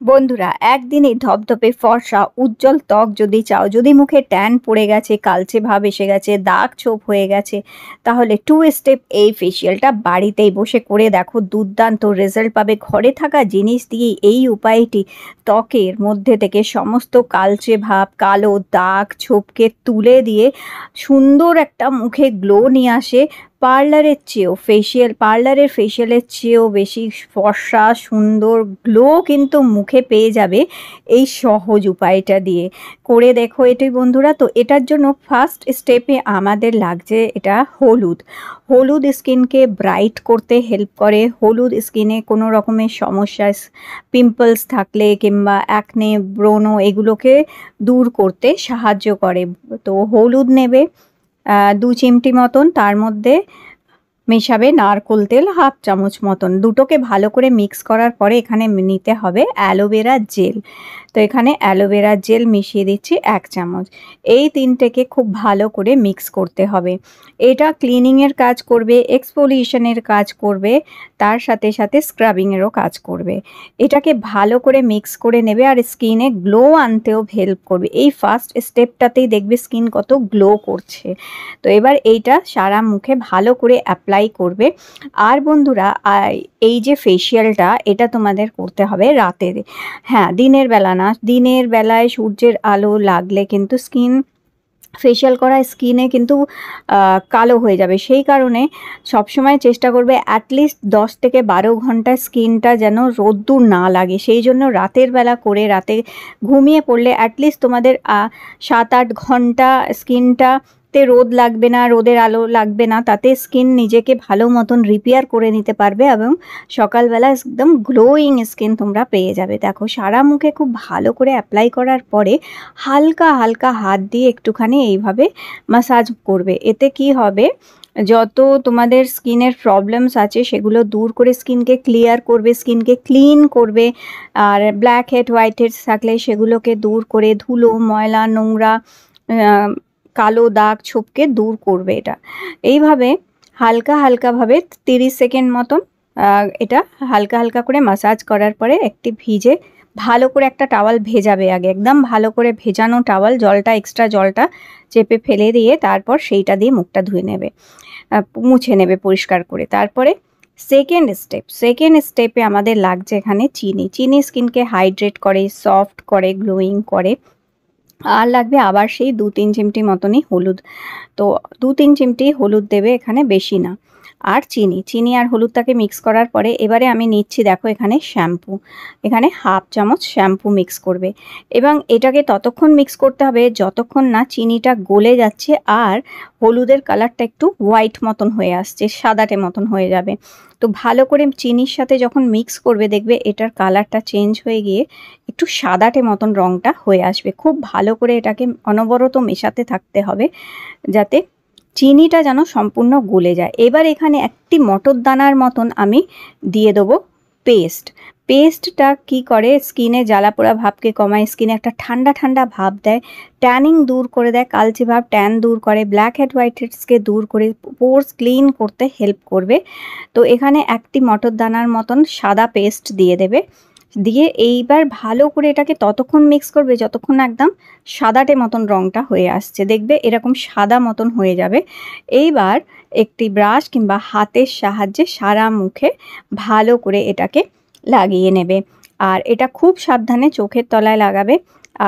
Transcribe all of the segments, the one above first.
বন্ধুরা, একদিনে ধপধপে ফর্সা উজ্জ্বল ত্বক যদি চাও, যদি মুখে ট্যান পড়ে গেছে, কালচে ভাব এসে গেছে, দাগ ছোপ হয়ে গেছে, তাহলে 2 স্টেপ এই ফেসিয়ালটা বাড়িতেই বসে করে দেখো, দুর্দান্ত রেজাল্ট পাবে। ঘরে থাকা জিনিস দিয়ে এই উপায়টি ত্বকের মধ্যে থেকে সমস্ত কালচে ভাব, কালো দাগ ছোপকে তুলে দিয়ে সুন্দর একটা মুখে গ্লো নিয়ে আসে। পার্লারের ফেসিয়ালের চেয়েও বেশি ফর্সা সুন্দর গ্লো কিন্তু মুখে পেয়ে যাবে এই সহজ উপায়টা দিয়ে। করে দেখো এটাই বন্ধুরা। তো এটার জন্য ফার্স্ট স্টেপে আমাদের লাগছে এটা হলুদ। হলুদ স্কিনকে ব্রাইট করতে হেল্প করে। হলুদ স্কিনে কোনো রকমের সমস্যা, পিম্পলস থাকলে কিংবা অ্যাকনে, ব্রণ, এগুলোকে দূর করতে সাহায্য করে। তো হলুদ নেবে 2 চিমটি মতন, তার মধ্যে মেশাবে নারকোল তেল 1/2 চামচ মতন। দুটোকে ভালো করে মিক্স করার পরে এখানে নিতে হবে অ্যালোভেরা জেল। তো এখানে অ্যালোভেরা জেল মিশিয়ে দিচ্ছি 1 চামচ। এই তিনটেকে খুব ভালো করে মিক্স করতে হবে। এটা ক্লিনিংয়ের কাজ করবে, এক্সফোলিয়েশনের কাজ করবে, তার সাথে সাথে স্ক্রাবিংয়েরও কাজ করবে। এটাকে ভালো করে মিক্স করে নেবে আর স্কিনে গ্লো আনতেও হেল্প করবে। এই ফার্স্ট স্টেপটাতেই দেখবে স্কিন কত গ্লো করছে। তো এবার এইটা সারা মুখে ভালো করে অ্যাপ্লাই করবে। আর বন্ধুরা, এই যে ফেসিয়ালটা, এটা তোমাদের করতে হবে রাতে। হ্যাঁ, দিনের বেলা না। দিনের বেলায় সূর্যের আলো লাগলে কিন্তু ফেসিয়াল করা স্কিনে কিন্তু কালো হয়ে যাবে। সেই কারণে সবসময় চেষ্টা করবে অ্যাটলিস্ট 10 থেকে 12 ঘন্টা স্কিনটা যেন রোদ্দুর না লাগে। সেই জন্য রাতের বেলা করে, রাতে ঘুমিয়ে পড়লে অ্যাটলিস্ট তোমাদের 7-8 ঘন্টা স্কিনটাতে রোদ লাগবে না, রোদের আলো লাগবে না। তাতে স্কিন নিজেকে ভালো মতন রিপেয়ার করে নিতে পারবে এবং সকালবেলা একদম গ্লোয়িং স্কিন তোমরা পেয়ে যাবে। দেখো, সারা মুখে খুব ভালো করে অ্যাপ্লাই করার পরে হালকা হালকা হাত দিয়ে একটুখানি এইভাবে মাসাজ করবে। এতে কি হবে, যত তোমাদের স্কিনের প্রবলেমস আছে সেগুলো দূর করে স্কিনকে ক্লিয়ার করবে, স্কিনকে ক্লিন করবে। আর ব্ল্যাক হেড, হোয়াইট হেডস থাকলে সেগুলোকে দূর করে, ধুলো, ময়লা, নোংরা, কালো দাগ ছোপকে দূর করবে এটা। এইভাবে হালকা হালকাভাবে 30 সেকেন্ড মতন এটা হালকা হালকা করে মাসাজ করার পরে একটি ভালো করে একটা টাওয়াল ভেজাবে আগে, একদম ভালো করে ভেজানো টাওয়াল, এক্সট্রা জলটা চেপে ফেলে দিয়ে তারপর সেইটা দিয়ে মুখটা ধুয়ে নেবে, মুছে নেবে পরিষ্কার করে। তারপরে সেকেন্ড স্টেপে আমাদের লাগছে এখানে চিনি স্কিনকে হাইড্রেট করে, সফট করে, গ্লোয়িং করে। আর লাগবে আবার সেই 2-3 চিমটি মতনই হলুদ। তো 2-3 চিমটি হলুদ দেবে এখানে, বেশি না। আর চিনি আর হলুদটাকে মিক্স করার পরে এবারে আমি নিচ্ছি, দেখো এখানে এখানে 1/2 চামচ শ্যাম্পু মিক্স করবে। এবং এটাকে ততক্ষণ মিক্স করতে হবে যতক্ষণ না চিনিটা গলে যাচ্ছে আর হলুদের কালারটা একটু হোয়াইট মতন হয়ে আসছে, সাদাটে মতন হয়ে যাবে। তো ভালো করে চিনির সাথে যখন মিক্স করবে দেখবে এটার কালারটা চেঞ্জ হয়ে গিয়ে একটু সাদাটে মতন রঙটা হয়ে আসবে। খুব ভালো করে এটাকে অনবরত মেশাতে থাকতে হবে যাতে চিনিটা যেন সম্পূর্ণ গলে যায়। এবার এখানে একটি মটর দানার মতন আমি দিয়ে দেবো পেস্টটা কি করে, স্কিনে জ্বালাপোড়া ভাবকে কমায়, স্কিনে একটা ঠান্ডা ঠান্ডা ভাব দেয়, ট্যানিং দূর করে দেয়, কালচে ভাব ট্যান দূর করে, ব্ল্যাক হেড হোয়াইট হেডসকে দূর করে, পোর্স ক্লিন করতে হেল্প করবে। তো এখানে একটি মটর দানার মতন সাদা পেস্ট দিয়ে দেবে। দিয়ে এইবার ভালো করে এটাকে ততক্ষণ মিক্স করবে যতক্ষণ একদম সাদাটে মতন রঙটা হয়ে আসছে। দেখবে এরকম সাদা মতন হয়ে যাবে। এইবার একটি ব্রাশ কিংবা হাতের সাহায্যে সারা মুখে ভালো করে এটাকে লাগিয়ে নেবে। আর এটা খুব সাবধানে চোখের তলায় লাগাবে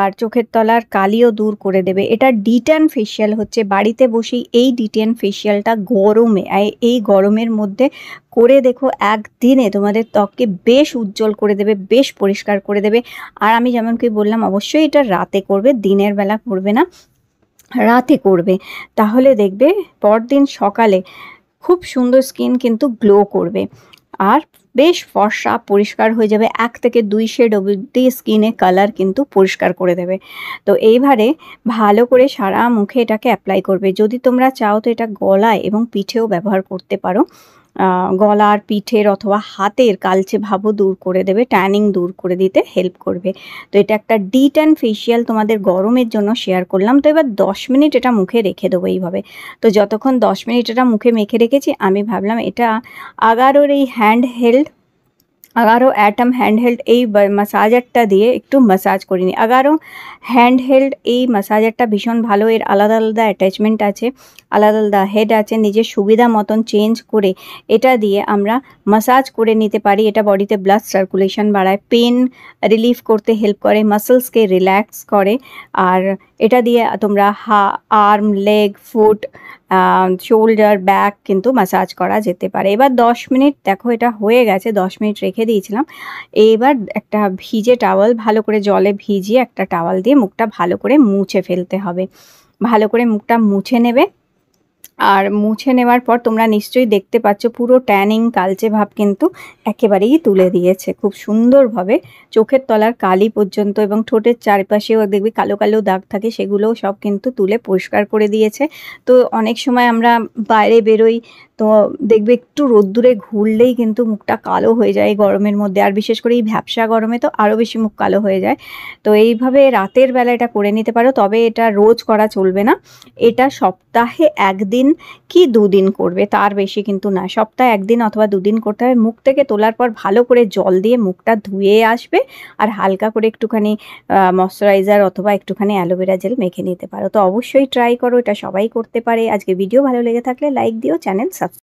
আর চোখের তলার কালিও দূর করে দেবে। এটা ডিট্যান ফেসিয়াল হচ্ছে। বাড়িতে বসেই এই ডিট্যান ফেসিয়ালটা এই গরমের মধ্যে করে দেখো, একদিনে তোমাদের ত্বককে বেশ উজ্জ্বল করে দেবে, বেশ পরিষ্কার করে দেবে। আর আমি যেমন কি বললাম, অবশ্যই এটা রাতে করবে, দিনের বেলা করবে না, রাতে করবে। তাহলে দেখবে পরদিন সকালে খুব সুন্দর স্কিন কিন্তু গ্লো করবে আর বেশ ফর্সা পরিষ্কার হয়ে যাবে। 1 থেকে 2 শেড অবধি স্কিনে কালার কিন্তু পরিষ্কার করে দেবে। তো এইবারে ভালো করে সারা মুখে এটাকে অ্যাপ্লাই করবে। যদি তোমরা চাও তো এটা গলায় এবং পিঠেও ব্যবহার করতে পারো। গলার, পিঠের অথবা হাতের কালচে ভাবও দূর করে দেবে, ট্যানিং দূর করে দিতে হেল্প করবে। তো এটা একটা ডিট্যান ফেসিয়াল তোমাদের গরমের জন্য শেয়ার করলাম। তো এবার 10 মিনিট এটা মুখে রেখে দেবো এইভাবে। তো যতক্ষণ 10 মিনিট এটা মুখে মেখে রেখেছি, আমি ভাবলাম এটা আগারোর এই hand held Agaro atom handheld এই ম্যাসাজারটা দিয়ে একটু ম্যাসাজ করে নিই। আগারো হ্যান্ডহেল্ড এই ম্যাসাজারটা ভীষণ ভালো, এর আলাদা আলাদা অ্যাটাচমেন্ট আছে, আলাদা আলাদা হেড আছে, নিজের সুবিধা মতন চেঞ্জ করে এটা দিয়ে আমরা ম্যাসাজ করে নিতে পারি। এটা বডিতে ব্লাড সার্কুলেশন বাড়ায়, পেন রিলিফ করতে হেল্প করে, মাসলসকে রিল্যাক্স করে। আর এটা দিয়ে তোমরা arm, leg, foot, shoulder, back কিন্তু ম্যাসাজ করা যেতে পারে। এবার 10 মিনিট, দেখো এটা হয়ে গেছে, 10 মিনিট রেখে দিয়েছিলাম। এবার একটা ভিজে টাওয়াল, ভালো করে জলে ভিজিয়ে একটা টাওয়াল দিয়ে মুখটা ভালো করে মুছে ফেলতে হবে। ভালো করে মুখটা মুছে নেবে। আর মুছে নেওয়ার পর তোমরা নিশ্চয়ই দেখতে পাচ্ছ পুরো ট্যানিং কালচে ভাব কিন্তু একেবারেই তুলে দিয়েছে খুব সুন্দরভাবে, চোখের তলার কালি পর্যন্ত এবং ঠোঁটের চারপাশেও দেখবি কালো কালো দাগ থাকে, সেগুলোও সব কিন্তু তুলে পরিষ্কার করে দিয়েছে। তো অনেক সময় আমরা বাইরে বেরোই, তো দেখবে একটু রোদ্দুরে ঘুরলেই কিন্তু মুখটা কালো হয়ে যায় গরমের মধ্যে, আর বিশেষ করে এই ভ্যাপসা গরমে তো আরও বেশি মুখ কালো হয়ে যায়। তো এইভাবে রাতের বেলা এটা করে নিতে পারো, তবে এটা রোজ করা চলবে না। এটা সপ্তাহে 1 দিন কি 2 দিন করবে, তার বেশি কিন্তু না। সপ্তাহে 1 দিন অথবা 2 দিন করতে হবে। মুখ থেকে তোলার পর ভালো করে জল দিয়ে মুখটা ধুয়ে আসবে, আর হালকা করে একটুখানি ময়শ্চারাইজার অথবা একটুখানি অ্যালোভেরা জেল মেখে নিতে পারো। তো অবশ্যই ট্রাই করো, এটা সবাই করতে পারে। আজকে ভিডিও ভালো লেগে থাকলে লাইক দিও, চ্যানেল সাবস্ক্রাইব